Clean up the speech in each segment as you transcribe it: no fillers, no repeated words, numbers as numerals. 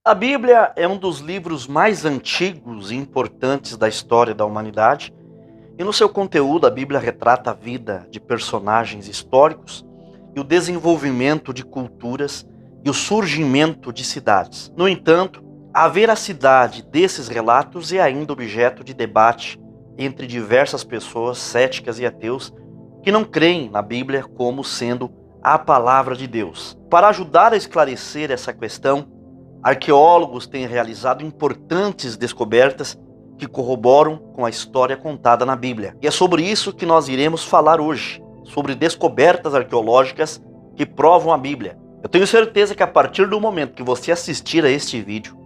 A Bíblia é um dos livros mais antigos e importantes da história da humanidade, e no seu conteúdo a Bíblia retrata a vida de personagens históricos e o desenvolvimento de culturas e o surgimento de cidades. No entanto, a veracidade desses relatos é ainda objeto de debate entre diversas pessoas céticas e ateus que não creem na Bíblia como sendo a palavra de Deus. Para ajudar a esclarecer essa questão, arqueólogos têm realizado importantes descobertas que corroboram com a história contada na Bíblia. E é sobre isso que nós iremos falar hoje, sobre descobertas arqueológicas que provam a Bíblia. Eu tenho certeza que a partir do momento que você assistir a este vídeo,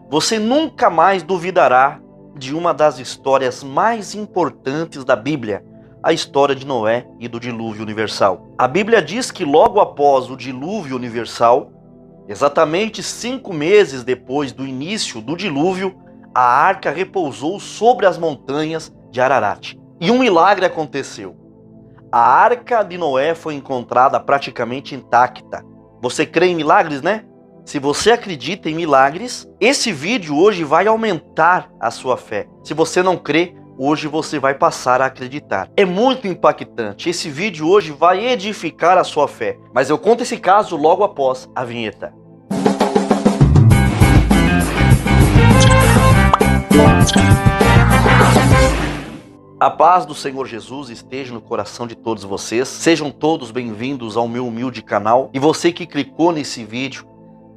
você nunca mais duvidará de uma das histórias mais importantes da Bíblia, a história de Noé e do dilúvio universal. A Bíblia diz que logo após o dilúvio universal, exatamente 5 meses depois do início do dilúvio, a arca repousou sobre as montanhas de Ararat. E um milagre aconteceu. A arca de Noé foi encontrada praticamente intacta. Você crê em milagres, né? Se você acredita em milagres, esse vídeo hoje vai aumentar a sua fé. Se você não crê, hoje você vai passar a acreditar. É muito impactante. Esse vídeo hoje vai edificar a sua fé. Mas eu conto esse caso logo após a vinheta. A paz do Senhor Jesus esteja no coração de todos vocês. Sejam todos bem-vindos ao meu humilde canal. E você que clicou nesse vídeo,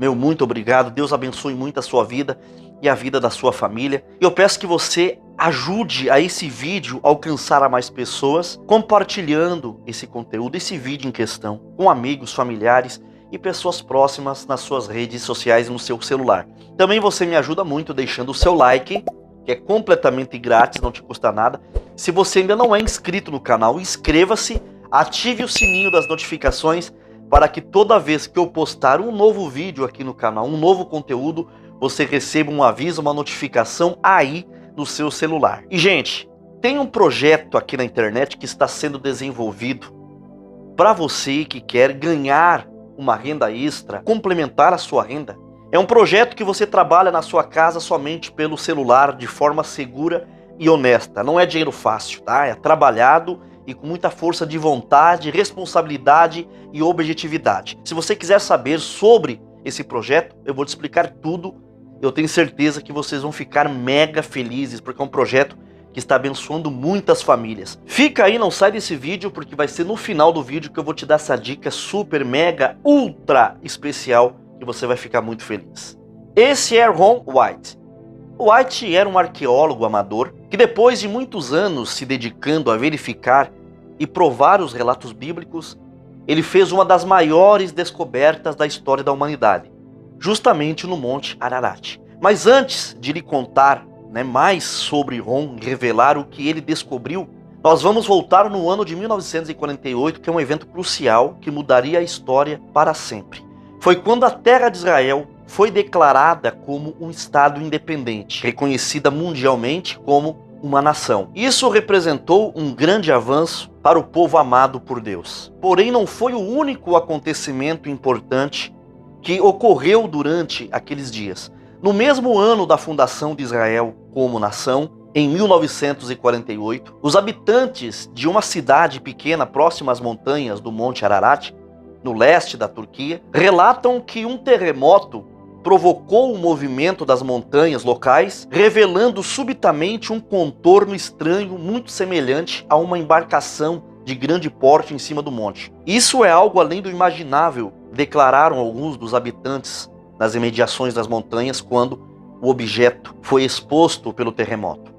meu muito obrigado. Deus abençoe muito a sua vida e a vida da sua família. E eu peço que você ajude a esse vídeo alcançar a mais pessoas, compartilhando esse conteúdo, esse vídeo em questão, com amigos, familiares e pessoas próximas nas suas redes sociais e no seu celular. Também você me ajuda muito deixando o seu like, que é completamente grátis, não te custa nada. Se você ainda não é inscrito no canal, inscreva-se, ative o sininho das notificações para que toda vez que eu postar um novo vídeo aqui no canal, um novo conteúdo, você receba um aviso, uma notificação aí no seu celular. E gente, tem um projeto aqui na internet que está sendo desenvolvido para você que quer ganhar uma renda extra, complementar a sua renda. É um projeto que você trabalha na sua casa somente pelo celular, de forma segura e honesta. Não é dinheiro fácil, tá? É trabalhado e com muita força de vontade, responsabilidade e objetividade. Se você quiser saber sobre esse projeto, eu vou te explicar tudo. Eu tenho certeza que vocês vão ficar mega felizes, porque é um projeto que está abençoando muitas famílias. Fica aí, não sai desse vídeo, porque vai ser no final do vídeo que eu vou te dar essa dica super, mega, ultra especial, que você vai ficar muito feliz. Esse é Ron White. White era um arqueólogo amador que, depois de muitos anos se dedicando a verificar e provar os relatos bíblicos, ele fez uma das maiores descobertas da história da humanidade, justamente no Monte Ararat. Mas antes de lhe contar mais sobre Ron e revelar o que ele descobriu, nós vamos voltar no ano de 1948, que é um evento crucial que mudaria a história para sempre. Foi quando a terra de Israel foi declarada como um estado independente, reconhecida mundialmente como uma nação. Isso representou um grande avanço para o povo amado por Deus. Porém, não foi o único acontecimento importante que ocorreu durante aqueles dias. No mesmo ano da fundação de Israel como nação, em 1948, os habitantes de uma cidade pequena próxima às montanhas do Monte Ararat, no leste da Turquia, relatam que um terremoto provocou o movimento das montanhas locais, revelando subitamente um contorno estranho muito semelhante a uma embarcação de grande porte em cima do monte. Isso é algo além do imaginável, declararam alguns dos habitantes nas imediações das montanhas quando o objeto foi exposto pelo terremoto.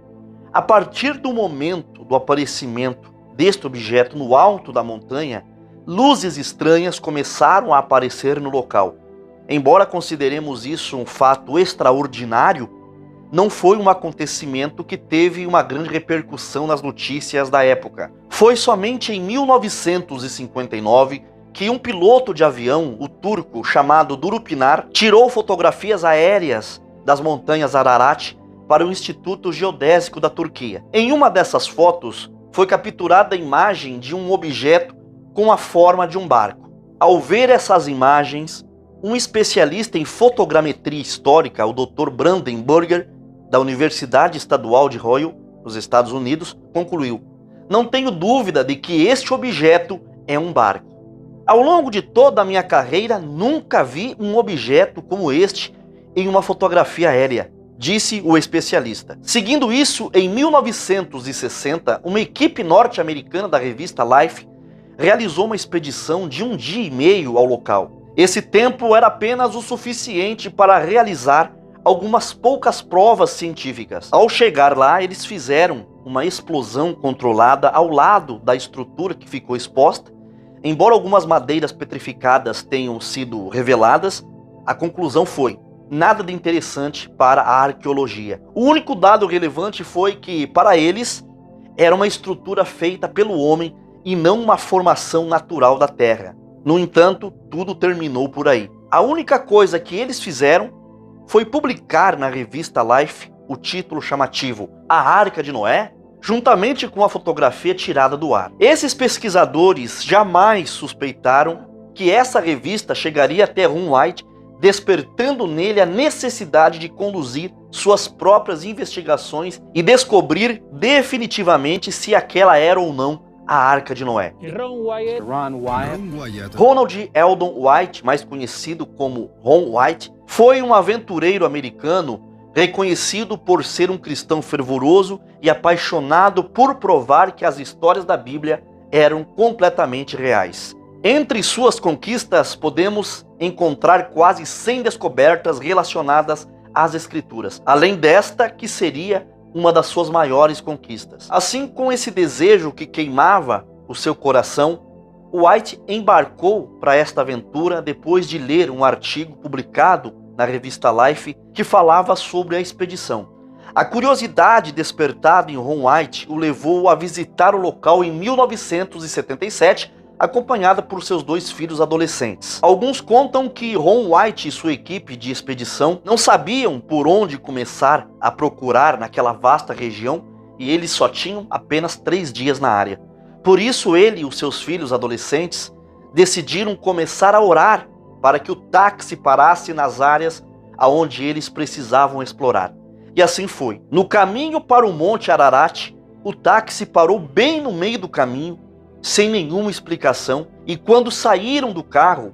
A partir do momento do aparecimento deste objeto no alto da montanha, luzes estranhas começaram a aparecer no local. Embora consideremos isso um fato extraordinário, não foi um acontecimento que teve uma grande repercussão nas notícias da época. Foi somente em 1959 que um piloto de avião, o turco chamado Durupinar, tirou fotografias aéreas das montanhas Ararat para o Instituto Geodésico da Turquia. Em uma dessas fotos foi capturada a imagem de um objeto com a forma de um barco. Ao ver essas imagens, Um especialista em fotogrametria histórica, o Dr. Brandenburger, da Universidade Estadual de Royal, nos Estados Unidos, concluiu: não tenho dúvida de que este objeto é um barco. Ao longo de toda a minha carreira, nunca vi um objeto como este em uma fotografia aérea, disse o especialista. Seguindo isso, em 1960, uma equipe norte-americana da revista Life realizou uma expedição de 1 dia e meio ao local. Esse tempo era apenas o suficiente para realizar algumas poucas provas científicas. Ao chegar lá, eles fizeram uma explosão controlada ao lado da estrutura que ficou exposta. Embora algumas madeiras petrificadas tenham sido reveladas, a conclusão foi: nada de interessante para a arqueologia. O único dado relevante foi que, para eles, era uma estrutura feita pelo homem e não uma formação natural da Terra. No entanto, tudo terminou por aí. A única coisa que eles fizeram foi publicar na revista Life o título chamativo A Arca de Noé, juntamente com a fotografia tirada do ar. Esses pesquisadores jamais suspeitaram que essa revista chegaria até Ron White, despertando nele a necessidade de conduzir suas próprias investigações e descobrir definitivamente se aquela era ou não a Arca de Noé. Ronald Eldon White, mais conhecido como Ron White, foi um aventureiro americano reconhecido por ser um cristão fervoroso e apaixonado por provar que as histórias da Bíblia eram completamente reais. Entre suas conquistas, podemos encontrar quase 100 descobertas relacionadas às Escrituras, além desta que seria uma das suas maiores conquistas. Assim, com esse desejo que queimava o seu coração, White embarcou para esta aventura depois de ler um artigo publicado na revista Life que falava sobre a expedição. A curiosidade despertada em Ron White o levou a visitar o local em 1977, acompanhada por seus 2 filhos adolescentes. Alguns contam que Ron White e sua equipe de expedição não sabiam por onde começar a procurar naquela vasta região e eles só tinham apenas 3 dias na área. Por isso ele e os seus filhos adolescentes decidiram começar a orar para que o táxi parasse nas áreas aonde eles precisavam explorar. E assim foi. No caminho para o Monte Ararat, o táxi parou bem no meio do caminho, sem nenhuma explicação, e quando saíram do carro,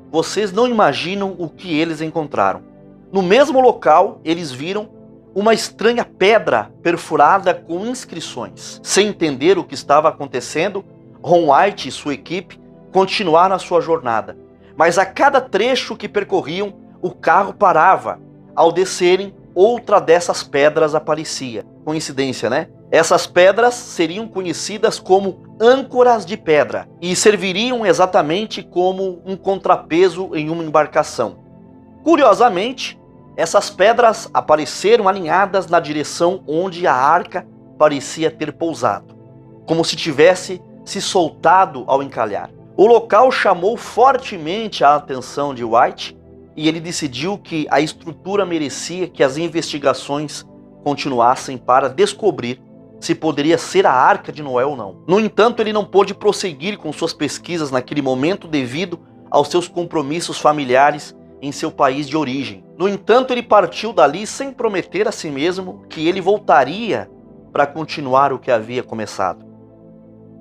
vocês não imaginam o que eles encontraram. No mesmo local, eles viram uma estranha pedra perfurada com inscrições. Sem entender o que estava acontecendo, Ron White e sua equipe continuaram a sua jornada. Mas a cada trecho que percorriam, o carro parava. Ao descerem, outra dessas pedras aparecia. Coincidência, né? Essas pedras seriam conhecidas como âncoras de pedra e serviriam exatamente como um contrapeso em uma embarcação. Curiosamente, essas pedras apareceram alinhadas na direção onde a arca parecia ter pousado, como se tivesse se soltado ao encalhar. O local chamou fortemente a atenção de White e ele decidiu que a estrutura merecia que as investigações continuassem para descobrir se poderia ser a Arca de Noé ou não. No entanto, ele não pôde prosseguir com suas pesquisas naquele momento devido aos seus compromissos familiares em seu país de origem. No entanto, ele partiu dali sem prometer a si mesmo que ele voltaria para continuar o que havia começado.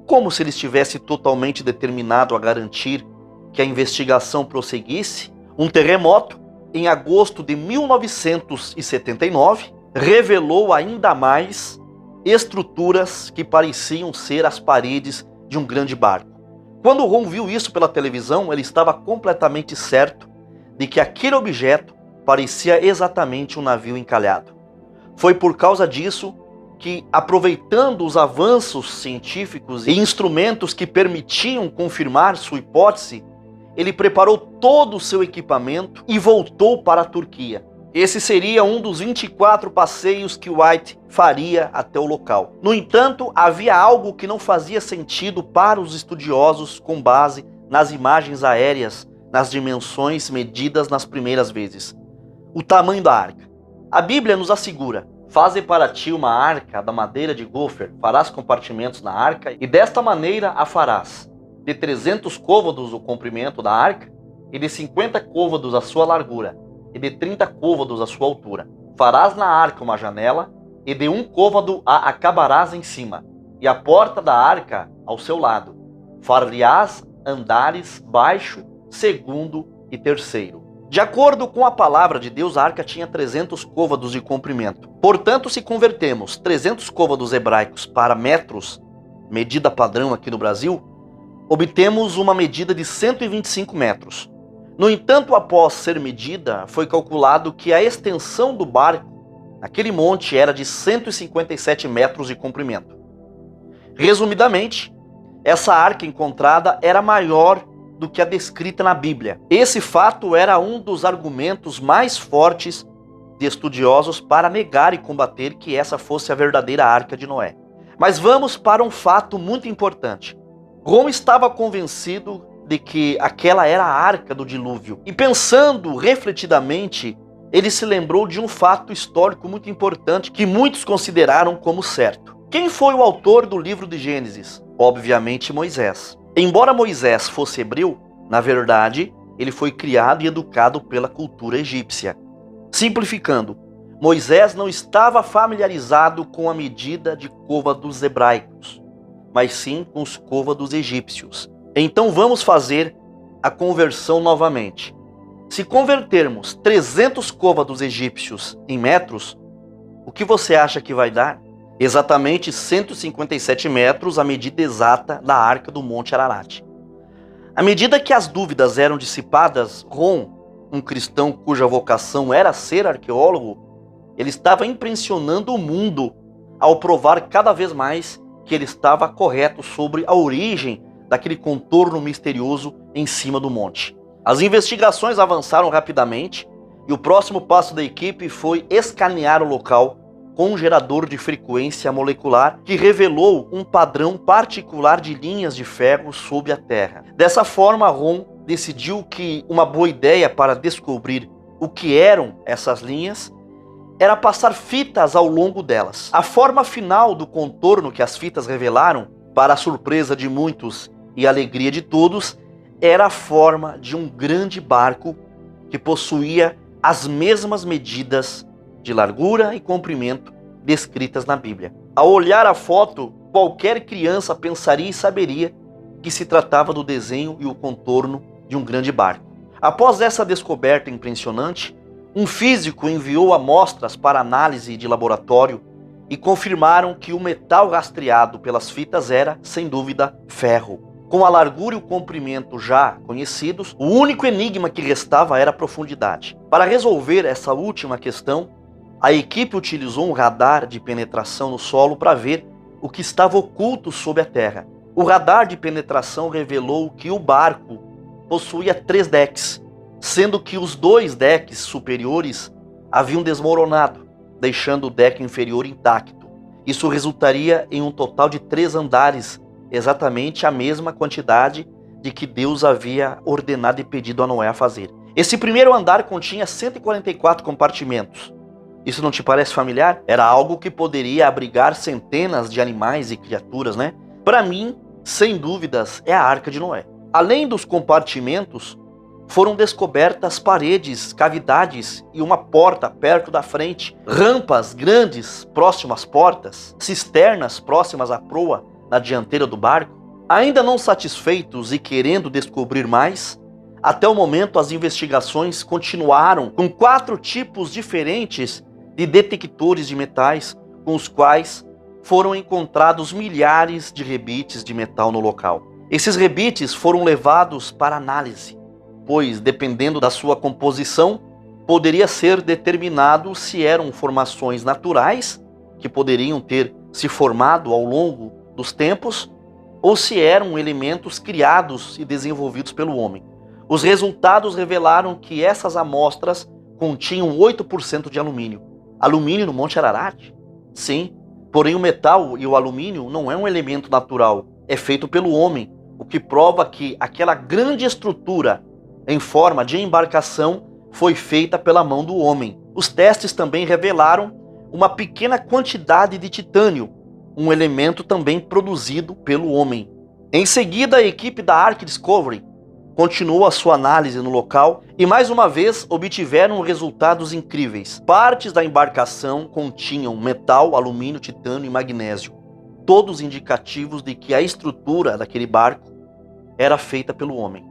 Como se ele estivesse totalmente determinado a garantir que a investigação prosseguisse, um terremoto, em agosto de 1979, revelou ainda mais estruturas que pareciam ser as paredes de um grande barco. Quando Ron viu isso pela televisão, ele estava completamente certo de que aquele objeto parecia exatamente um navio encalhado. Foi por causa disso que, aproveitando os avanços científicos e instrumentos que permitiam confirmar sua hipótese, ele preparou todo o seu equipamento e voltou para a Turquia. Esse seria um dos 24 passeios que White faria até o local. No entanto, havia algo que não fazia sentido para os estudiosos com base nas imagens aéreas, nas dimensões medidas nas primeiras vezes. O tamanho da arca. A Bíblia nos assegura: faze para ti uma arca da madeira de gofer, farás compartimentos na arca, e desta maneira a farás. De 300 côvados o comprimento da arca, e de 50 côvados a sua largura, e de 30 côvados a sua altura. Farás na arca uma janela, e de 1 côvado a acabarás em cima, e a porta da arca ao seu lado. Far-lhe-ás andares baixo, segundo e terceiro. De acordo com a palavra de Deus, a arca tinha 300 côvados de comprimento. Portanto, se convertermos 300 côvados hebraicos para metros, medida padrão aqui no Brasil, obtemos uma medida de 125 metros. No entanto, após ser medida, foi calculado que a extensão do barco naquele monte era de 157 metros de comprimento. Resumidamente, essa arca encontrada era maior do que a descrita na Bíblia. Esse fato era um dos argumentos mais fortes de estudiosos para negar e combater que essa fosse a verdadeira arca de Noé. Mas vamos para um fato muito importante. Rom estava convencido de que aquela era a arca do dilúvio. E pensando refletidamente, ele se lembrou de um fato histórico muito importante que muitos consideraram como certo. Quem foi o autor do livro de Gênesis? Obviamente Moisés. Embora Moisés fosse hebreu, na verdade, ele foi criado e educado pela cultura egípcia. Simplificando, Moisés não estava familiarizado com a medida de côvados hebraicos, mas sim com os côvados egípcios. Então vamos fazer a conversão novamente. Se convertermos 300 côvados egípcios em metros, o que você acha que vai dar? Exatamente 157 metros, a medida exata da arca do Monte Ararat. À medida que as dúvidas eram dissipadas, Ron, um cristão cuja vocação era ser arqueólogo, ele estava impressionando o mundo ao provar cada vez mais que ele estava correto sobre a origem daquele contorno misterioso em cima do monte. As investigações avançaram rapidamente e o próximo passo da equipe foi escanear o local com um gerador de frequência molecular que revelou um padrão particular de linhas de ferro sob a terra. Dessa forma, Ron decidiu que uma boa ideia para descobrir o que eram essas linhas era passar fitas ao longo delas. A forma final do contorno que as fitas revelaram, para a surpresa de muitos e a alegria de todos, era a forma de um grande barco que possuía as mesmas medidas de largura e comprimento descritas na Bíblia. Ao olhar a foto, qualquer criança pensaria e saberia que se tratava do desenho e o contorno de um grande barco. Após essa descoberta impressionante, um físico enviou amostras para análise de laboratório e confirmaram que o metal rastreado pelas fitas era, sem dúvida, ferro. Com a largura e o comprimento já conhecidos, o único enigma que restava era a profundidade. Para resolver essa última questão, a equipe utilizou um radar de penetração no solo para ver o que estava oculto sob a terra. O radar de penetração revelou que o barco possuía 3 decks, sendo que os 2 decks superiores haviam desmoronado, deixando o deck inferior intacto. Isso resultaria em um total de 3 andares, exatamente a mesma quantidade de que Deus havia ordenado e pedido a Noé a fazer. Esse primeiro andar continha 144 compartimentos. Isso não te parece familiar? Era algo que poderia abrigar centenas de animais e criaturas, né? Para mim, sem dúvidas, é a Arca de Noé. Além dos compartimentos, foram descobertas paredes, cavidades e uma porta perto da frente, rampas grandes próximas às portas, cisternas próximas à proa na dianteira do barco. Ainda não satisfeitos e querendo descobrir mais, até o momento as investigações continuaram com 4 tipos diferentes de detectores de metais, com os quais foram encontrados milhares de rebites de metal no local. Esses rebites foram levados para análise, pois, dependendo da sua composição, poderia ser determinado se eram formações naturais, que poderiam ter se formado ao longo dos tempos, ou se eram elementos criados e desenvolvidos pelo homem. Os resultados revelaram que essas amostras continham 8% de alumínio. Alumínio no Monte Ararat? Sim, porém o metal e o alumínio não é um elemento natural, é feito pelo homem, o que prova que aquela grande estrutura em forma de embarcação foi feita pela mão do homem. Os testes também revelaram uma pequena quantidade de titânio, um elemento também produzido pelo homem. Em seguida, a equipe da Ark Discovery continuou a sua análise no local e mais uma vez obtiveram resultados incríveis. Partes da embarcação continham metal, alumínio, titânio e magnésio, todos indicativos de que a estrutura daquele barco era feita pelo homem.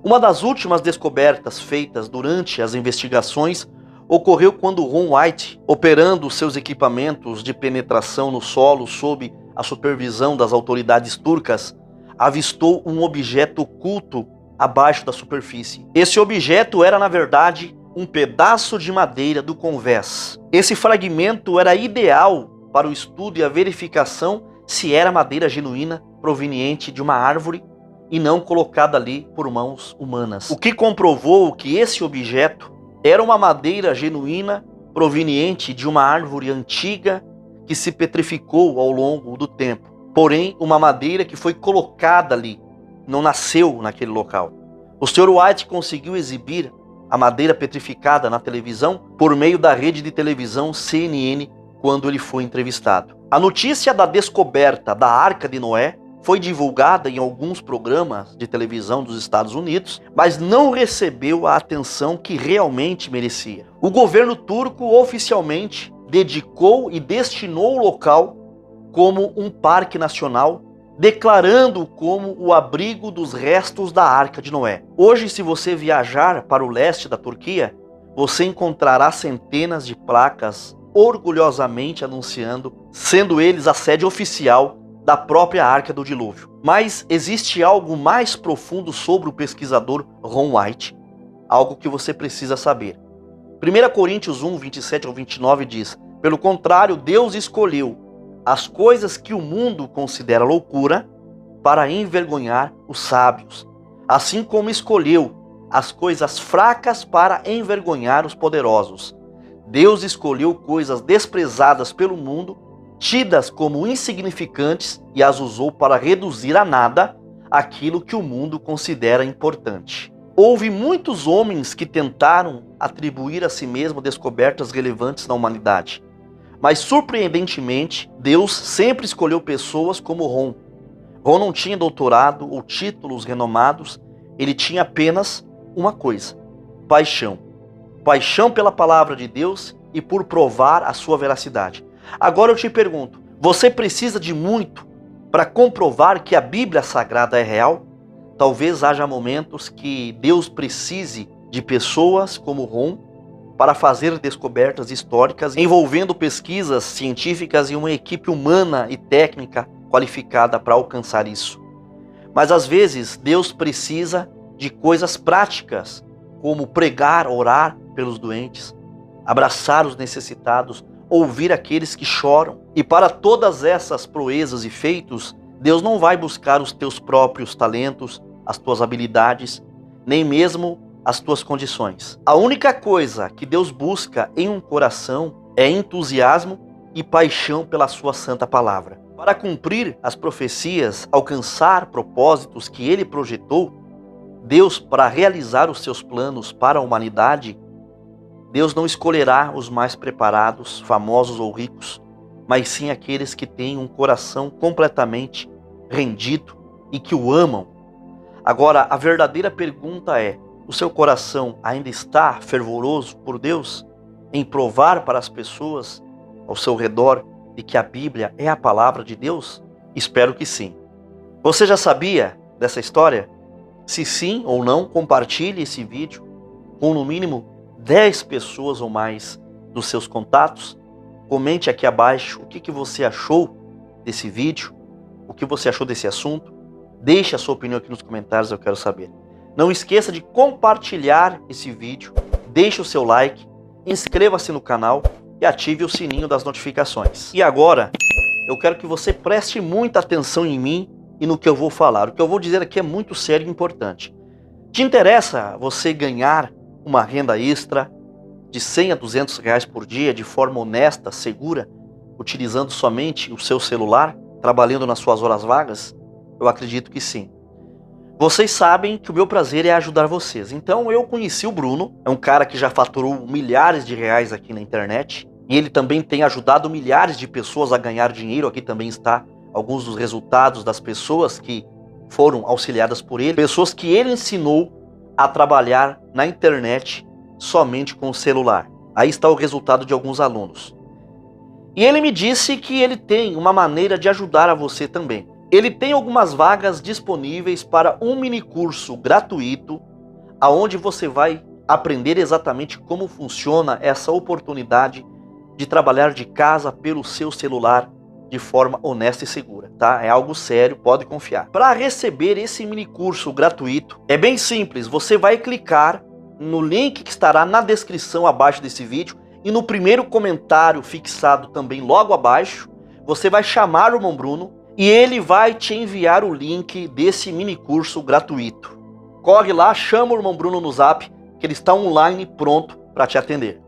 Uma das últimas descobertas feitas durante as investigações ocorreu quando Ron White, operando seus equipamentos de penetração no solo sob a supervisão das autoridades turcas, avistou um objeto oculto abaixo da superfície. Esse objeto era, na verdade, um pedaço de madeira do convés. Esse fragmento era ideal para o estudo e a verificação se era madeira genuína proveniente de uma árvore e não colocada ali por mãos humanas. O que comprovou que esse objeto era uma madeira genuína proveniente de uma árvore antiga que se petrificou ao longo do tempo. Porém, uma madeira que foi colocada ali, não nasceu naquele local. O Sr. White conseguiu exibir a madeira petrificada na televisão por meio da rede de televisão CNN quando ele foi entrevistado. A notícia da descoberta da Arca de Noé foi divulgada em alguns programas de televisão dos Estados Unidos, mas não recebeu a atenção que realmente merecia. O governo turco oficialmente dedicou e destinou o local como um parque nacional, declarando como o abrigo dos restos da Arca de Noé. Hoje, se você viajar para o leste da Turquia, você encontrará centenas de placas orgulhosamente anunciando, sendo eles a sede oficial da própria Arca do Dilúvio. Mas existe algo mais profundo sobre o pesquisador Ron White, algo que você precisa saber. 1 Coríntios 1, 27 ao 29 diz: pelo contrário, Deus escolheu as coisas que o mundo considera loucura para envergonhar os sábios, assim como escolheu as coisas fracas para envergonhar os poderosos. Deus escolheu coisas desprezadas pelo mundo, tidas como insignificantes, e as usou para reduzir a nada aquilo que o mundo considera importante. Houve muitos homens que tentaram atribuir a si mesmo descobertas relevantes na humanidade, mas surpreendentemente, Deus sempre escolheu pessoas como Ron. Ron não tinha doutorado ou títulos renomados, ele tinha apenas uma coisa: paixão. Paixão pela palavra de Deus e por provar a sua veracidade. Agora eu te pergunto, você precisa de muito para comprovar que a Bíblia Sagrada é real? Talvez haja momentos que Deus precise de pessoas como Ron para fazer descobertas históricas envolvendo pesquisas científicas e uma equipe humana e técnica qualificada para alcançar isso. Mas às vezes Deus precisa de coisas práticas, como pregar, orar pelos doentes, abraçar os necessitados, ouvir aqueles que choram. E para todas essas proezas e feitos, Deus não vai buscar os teus próprios talentos, as tuas habilidades, nem mesmo as tuas condições. A única coisa que Deus busca em um coração é entusiasmo e paixão pela sua santa palavra. Para cumprir as profecias, alcançar propósitos que ele projetou, Deus, para realizar os seus planos para a humanidade, Deus não escolherá os mais preparados, famosos ou ricos, mas sim aqueles que têm um coração completamente rendido e que o amam. Agora, a verdadeira pergunta é: o seu coração ainda está fervoroso por Deus em provar para as pessoas ao seu redor de que a Bíblia é a palavra de Deus? Espero que sim. Você já sabia dessa história? Se sim ou não, compartilhe esse vídeo com no mínimo 10 pessoas ou mais dos seus contatos. Comente aqui abaixo o que você achou desse vídeo, o que você achou desse assunto. Deixe a sua opinião aqui nos comentários, eu quero saber. Não esqueça de compartilhar esse vídeo, deixe o seu like, inscreva-se no canal e ative o sininho das notificações. E agora, eu quero que você preste muita atenção em mim e no que eu vou falar. O que eu vou dizer aqui é muito sério e importante. Te interessa você ganhar uma renda extra de 100 a 200 reais por dia de forma honesta, segura, utilizando somente o seu celular, trabalhando nas suas horas vagas? Eu acredito que sim. Vocês sabem que o meu prazer é ajudar vocês. Então eu conheci o Bruno, é um cara que já faturou milhares de reais aqui na internet. E ele também tem ajudado milhares de pessoas a ganhar dinheiro. Aqui também está alguns dos resultados das pessoas que foram auxiliadas por ele, pessoas que ele ensinou a trabalhar na internet somente com o celular. Aí está o resultado de alguns alunos. E ele me disse que ele tem uma maneira de ajudar a você também. Ele tem algumas vagas disponíveis para um mini curso gratuito, aonde você vai aprender exatamente como funciona essa oportunidade de trabalhar de casa pelo seu celular de forma honesta e segura, tá? É algo sério, pode confiar. Para receber esse mini curso gratuito, é bem simples, você vai clicar no link que estará na descrição abaixo desse vídeo e no primeiro comentário fixado também logo abaixo, você vai chamar o irmão Bruno e ele vai te enviar o link desse mini curso gratuito. Corre lá, chama o irmão Bruno no Zap, que ele está online pronto para te atender.